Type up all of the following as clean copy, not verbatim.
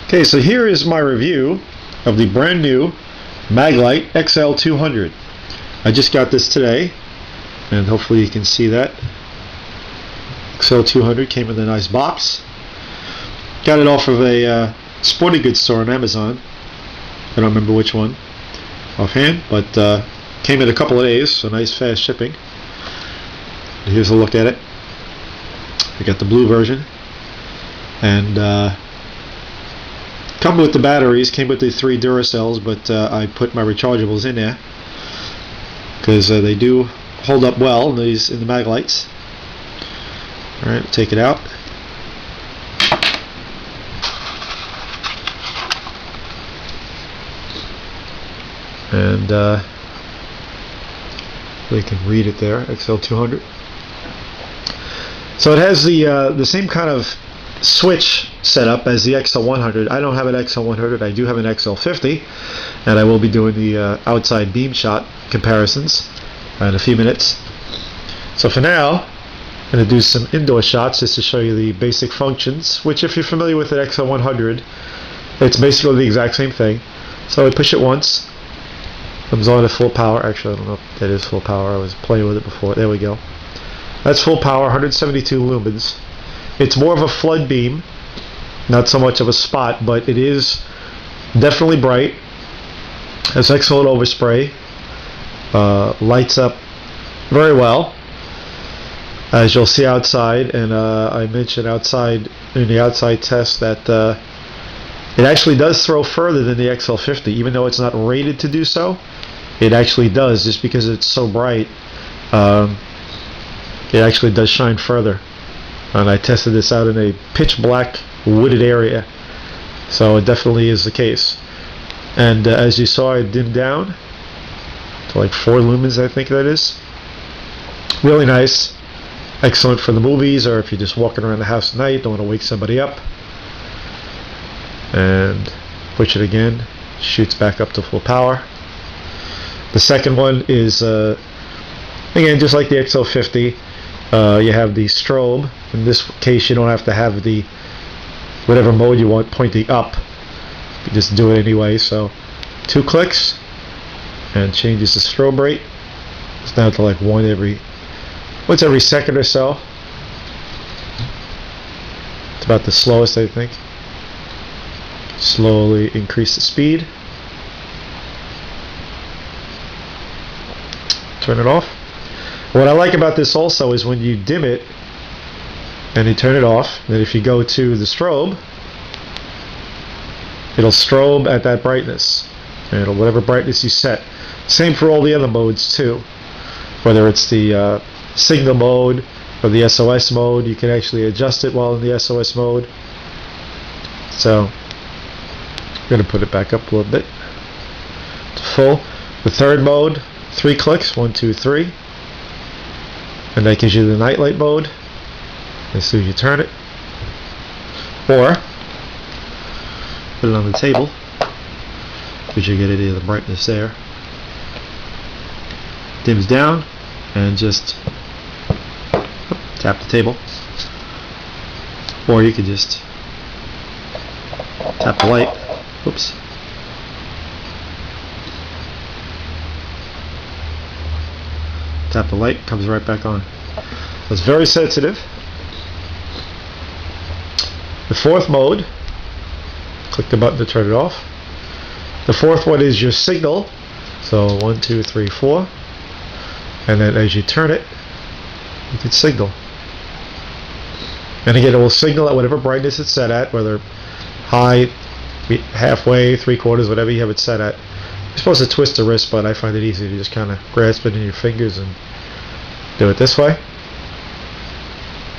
Okay, so here is my review of the brand new Maglite XL200. I just got this today, and hopefully you can see that. XL200 came in a nice box. Got it off of a sporting goods store on Amazon. I don't remember which one offhand, but came in a couple of days, so nice fast shipping. Here's a look at it. I got the blue version, and come with the batteries, came with the 3 Duracells, but I put my rechargeables in there because they do hold up well in the Maglites. Alright, take it out. And they can read it there, XL200. So it has the same kind of switch setup as the XL100. I don't have an XL100, I do have an XL50, and I will be doing the outside beam shot comparisons in a few minutes. So for now, I'm going to do some indoor shots just to show you the basic functions, which if you're familiar with an XL100, it's basically the exact same thing. So I push it once, comes on at full power. Actually, I don't know if that is full power, I was playing with it before. There we go. That's full power, 172 lumens. It's more of a flood beam, not so much of a spot, but it is definitely bright. Has excellent overspray. Lights up very well, as you'll see outside. And I mentioned outside in the outside test that it actually does throw further than the XL50, even though it's not rated to do so. It actually does, just because it's so bright. It actually does shine further. And I tested this out in a pitch black wooded area, so it definitely is the case. And as you saw, I dimmed down to like 4 lumens, I think that is. Really nice, excellent for the movies, or if you're just walking around the house at night, don't want to wake somebody up. And push it again, shoots back up to full power. The second one is again just like the XL50. You have the strobe. In this case, you don't have to have the whatever mode you want pointing up. You just do it anyway. So 2 clicks and changes the strobe rate. It's down to like once every second or so. It's about the slowest, I think. Slowly increase the speed. Turn it off. What I like about this also is when you dim it and you turn it off, then if you go to the strobe, it'll strobe at that brightness, and whatever brightness you set. Same for all the other modes too. Whether it's the signal mode or the SOS mode, you can actually adjust it while in the SOS mode. So I'm going to put it back up a little bit to full. The third mode, 3 clicks, 1, 2, 3. And that gives you the nightlight mode as soon as you turn it. Or put it on the table, because you get an idea of the brightness there. Dims down and just tap the table. Or you could just tap the light. Oops. Tap the light, comes right back on. It's very sensitive. The fourth mode, click the button to turn it off. The fourth one is your signal. So 1, 2, 3, 4. And then as you turn it, you can signal. And again, it will signal at whatever brightness it's set at, whether high, halfway, 3/4, whatever you have it set at. You're supposed to twist the wrist, but I find it easy to just kind of grasp it in your fingers and do it this way.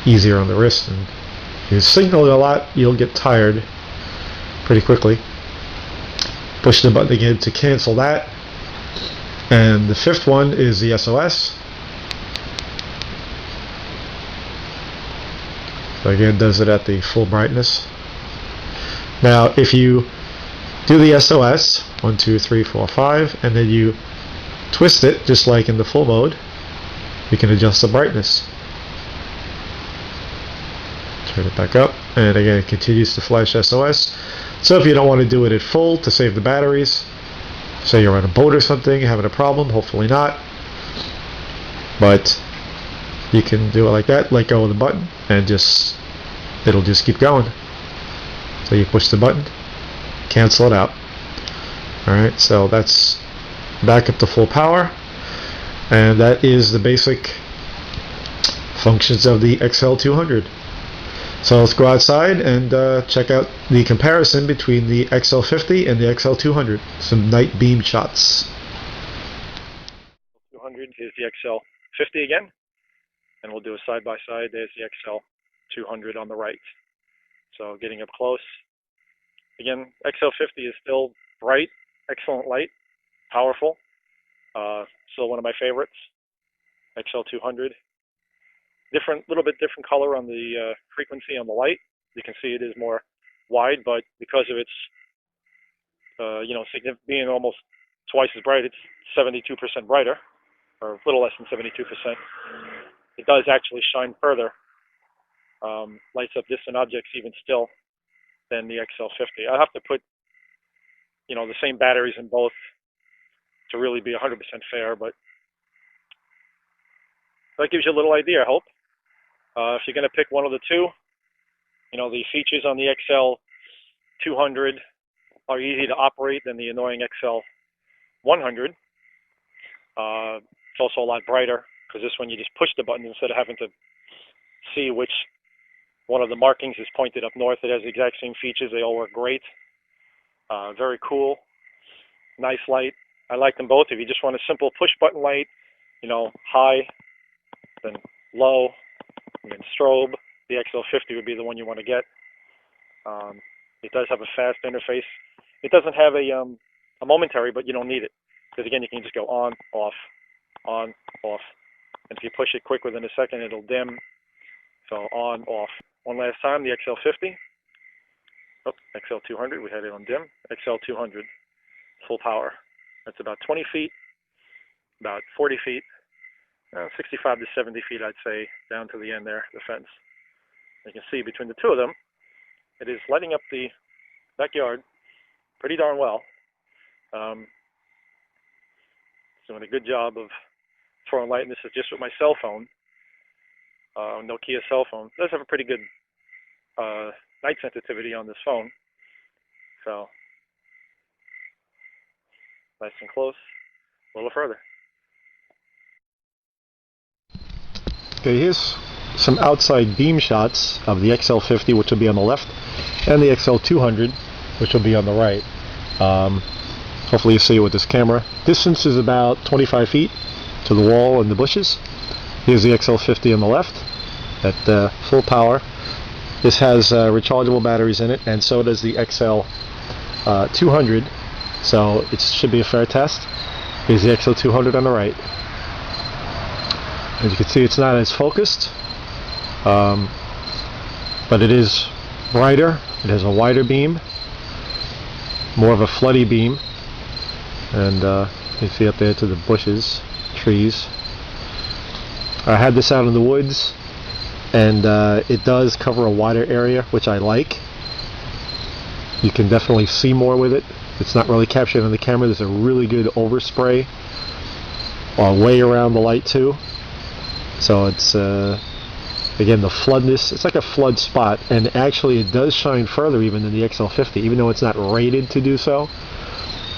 Easier on the wrist. And if you signal a lot, you'll get tired pretty quickly. Push the button again to cancel that. And the fifth one is the SOS. So again, does it at the full brightness. Now, if you do the SOS, 1, 2, 3, 4, 5, and then you twist it, just like in the full mode, you can adjust the brightness. Turn it back up, and again it continues to flash SOS. So if you don't want to do it at full to save the batteries, say you're on a boat or something, having a problem, hopefully not, but you can do it like that, let go of the button, and it'll just keep going. So you push the button, cancel it out. Alright, so that's back up to full power, and that is the basic functions of the XL200. So let's go outside and check out the comparison between the XL50 and the XL200. Some night beam shots. 200 is the XL50 again, and we'll do a side-by-side. There's the XL200 on the right. So getting up close. Again, XL50 is still bright, excellent light, powerful. Still one of my favorites. XL200. Little bit different color on the frequency on the light. You can see it is more wide, but because of its, being almost twice as bright, it's 72% brighter, or a little less than 72%. It does actually shine further, lights up distant objects even still than the XL50. I have to put, the same batteries in both to really be 100% fair, but that gives you a little idea, I hope. If you're going to pick one of the two, the features on the XL200 are easy to operate than the annoying XL100. It's also a lot brighter because this one you just push the button instead of having to see which one of the markings is pointed up north. It has the exact same features. They all work great. Very cool. Nice light. I like them both. If you just want a simple push button light, high, then low, and then strobe, the XL50 would be the one you want to get. It does have a fast interface. It doesn't have a momentary, but you don't need it. Because again, you can just go on, off, on, off. And if you push it quick within a second, it'll dim. So on, off. One last time, the XL50. Oh, XL200, we had it on dim. XL200, full power. That's about 20 feet, about 40 feet, 65 to 70 feet, I'd say, down to the end there, the fence. You can see between the two of them, it is lighting up the backyard pretty darn well. It's doing a good job of throwing light, and this is just with my cell phone, Nokia cell phone. It does have a pretty good night sensitivity on this phone. So, nice and close, a little further. Okay, here's some outside beam shots of the XL50, which will be on the left, and the XL200, which will be on the right. Hopefully you see it with this camera. Distance is about 25 feet to the wall and the bushes. Here's the XL50 on the left at full power. This has rechargeable batteries in it, and so does the XL200, so it should be a fair test. Here's the XL200 on the right. As you can see, it's not as focused, but it is brighter. It has a wider beam, more of a floody beam, and you can see up there to the bushes, trees. I had this out in the woods, and it does cover a wider area, which I like. You can definitely see more with it. It's not really captured on the camera. There's a really good overspray way around the light too. So it's again, the floodness, it's like a flood spot, and actually it does shine further even than the XL50, even though it's not rated to do so.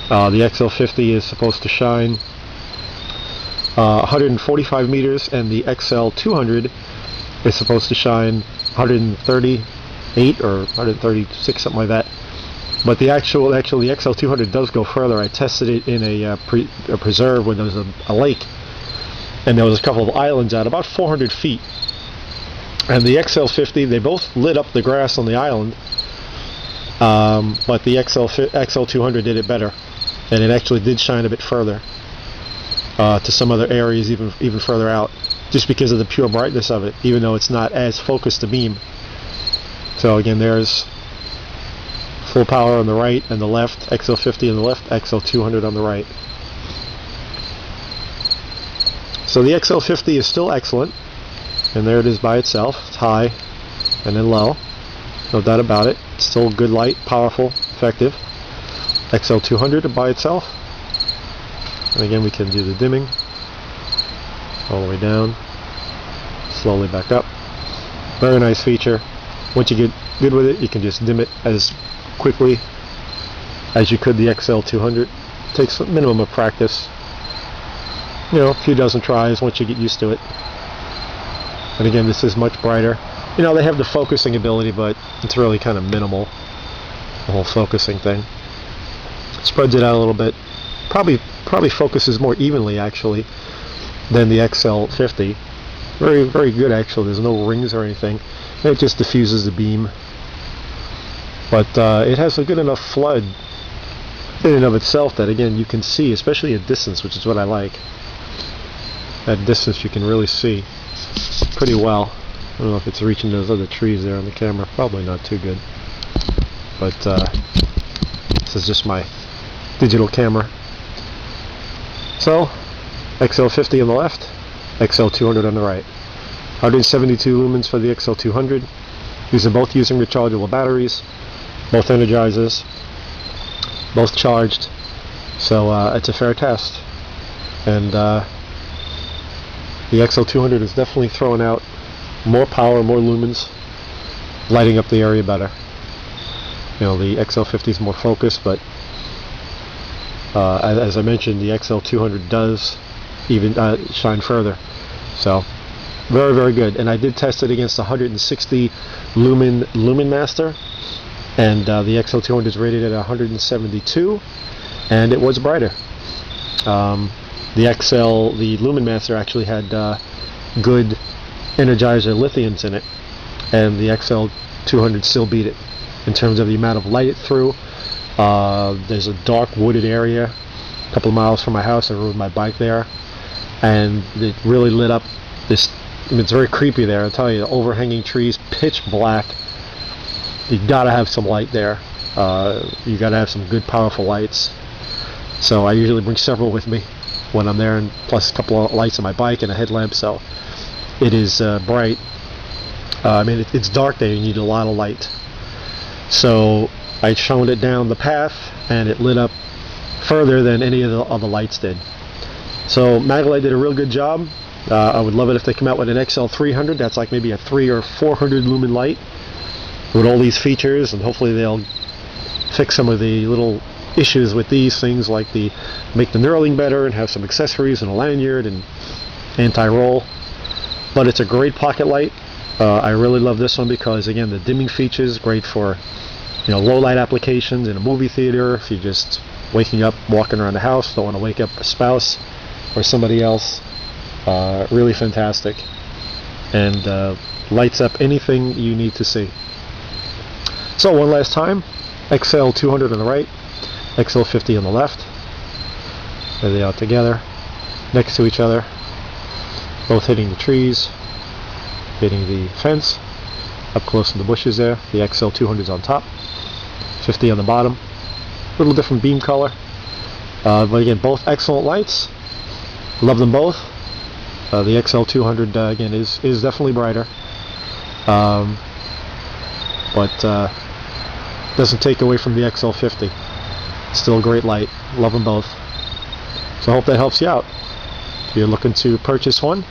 The XL50 is supposed to shine 145 meters, and the XL200 is supposed to shine 138 or 136, something like that. But the XL200 does go further. I tested it in a preserve where there was a lake, and there was a couple of islands at about 400 feet. And the XL50, they both lit up the grass on the island, but the XL200 did it better, and it actually did shine a bit further to some other areas, even further out, just because of the pure brightness of it, even though it's not as focused a beam. So again, there's full power on the right and the left, XL50 on the left, XL200 on the right. So the XL50 is still excellent, and there it is by itself. It's high and then low, no doubt about it. It's still good light, powerful, effective. XL200 by itself. And again, we can do the dimming all the way down, slowly back up. Very nice feature. Once you get good with it, you can just dim it as quickly as you could the XL200. Takes a minimum of practice. You know, a few dozen tries once you get used to it. And again, this is much brighter. You know, they have the focusing ability, but it's really kind of minimal, the whole focusing thing. Spreads it out a little bit. Probably focuses more evenly, actually, than the XL50. Very good, actually. There's no rings or anything. It just diffuses the beam. But it has a good enough flood in and of itself that, again, you can see, especially at distance, which is what I like. At distance, you can really see pretty well. I don't know if it's reaching those other trees there on the camera. Probably not too good. But this is just my digital camera. So, XL50 on the left, XL200 on the right. 172 lumens for the XL200. These are both using rechargeable batteries, both energizers, both charged. So it's a fair test. And the XL200 is definitely throwing out more power, more lumens, lighting up the area better. You know, the XL50 is more focused, but as I mentioned, the XL200 does even shine further. So very good. And I did test it against 160 lumen master, and the XL200 is rated at 172, and it was brighter. The lumen master actually had good energizer lithiums in it, and the XL200 still beat it in terms of the amount of light it threw. There's a dark wooded area a couple of miles from my house. I rode my bike there, and it really lit up this. I mean, it's very creepy there, I'll tell you. Overhanging trees, pitch black. You gotta have some light there. You gotta have some good, powerful lights. So I usually bring several with me when I'm there, and plus a couple of lights on my bike and a headlamp. So it is bright. I mean, it's dark there. You need a lot of light. So I shone it down the path, and it lit up further than any of the other lights did. So Maglite did a real good job. I would love it if they come out with an XL300. That's like maybe a 300 or 400 lumen light with all these features, and hopefully they'll fix some of the little issues with these things, like make the knurling better and have some accessories and a lanyard and anti-roll. But it's a great pocket light. I really love this one because, again, the dimming features great for, you know, low light applications in a movie theater. If you're just waking up, walking around the house, don't want to wake up a spouse or somebody else. Really fantastic, and lights up anything you need to see. So one last time, XL200 on the right, XL50 on the left. There they are together, next to each other, both hitting the trees, hitting the fence, up close to the bushes there. The XL200 is on top, 50 on the bottom. Little different beam color, but again, both excellent lights. Love them both. The XL200 again is definitely brighter, but doesn't take away from the XL50. Still a great light. Love them both. So I hope that helps you out. If you're looking to purchase one,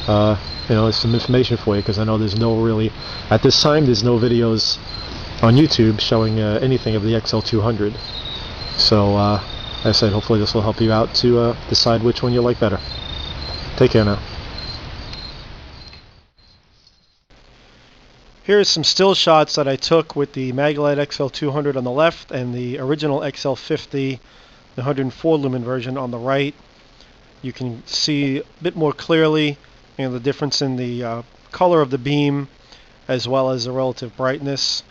you know, there's some information for you, because I know there's no really, at this time, there's no videos on YouTube showing anything of the XL200. So as I said, hopefully this will help you out to decide which one you like better. Take care now. Here's some still shots that I took with the Maglite XL200 on the left and the original XL50, the 104 lumen version, on the right. You can see a bit more clearly, you know, the difference in the color of the beam as well as the relative brightness.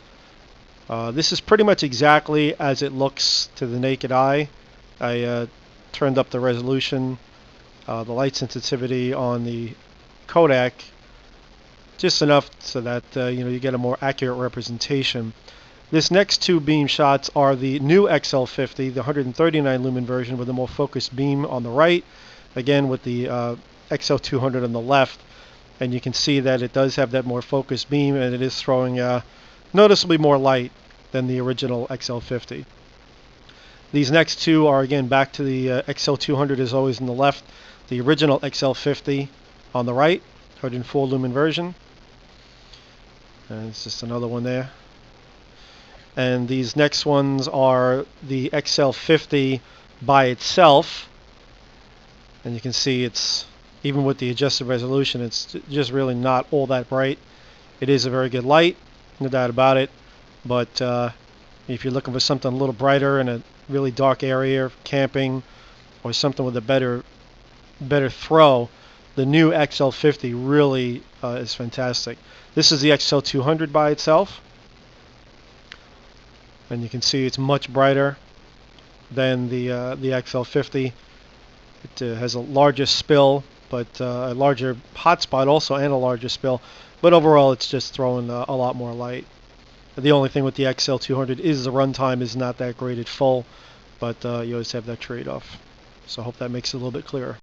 This is pretty much exactly as it looks to the naked eye. I turned up the resolution, the light sensitivity on the Kodak just enough so that you know, you get a more accurate representation. This next two beam shots are the new XL50, the 139 lumen version with a more focused beam on the right, again with the XL200 on the left, and you can see that it does have that more focused beam, and it is throwing noticeably more light than the original XL50. These next two are again back to the XL200 is always on the left, the original XL50 on the right, 104 lumen version. And it's just another one there. And these next ones are the XL50 by itself. And you can see it's, even with the adjusted resolution, it's just really not all that bright. It is a very good light, no doubt about it. But if you're looking for something a little brighter in a really dark area, camping, or something with a better throw, the new XL50 really is fantastic. This is the XL200 by itself, and you can see it's much brighter than the XL50. It has a larger spill, but a larger hotspot also, and a larger spill. But overall, it's just throwing a lot more light. The only thing with the XL200 is the runtime is not that great at full, but you always have that trade-off. So I hope that makes it a little bit clearer.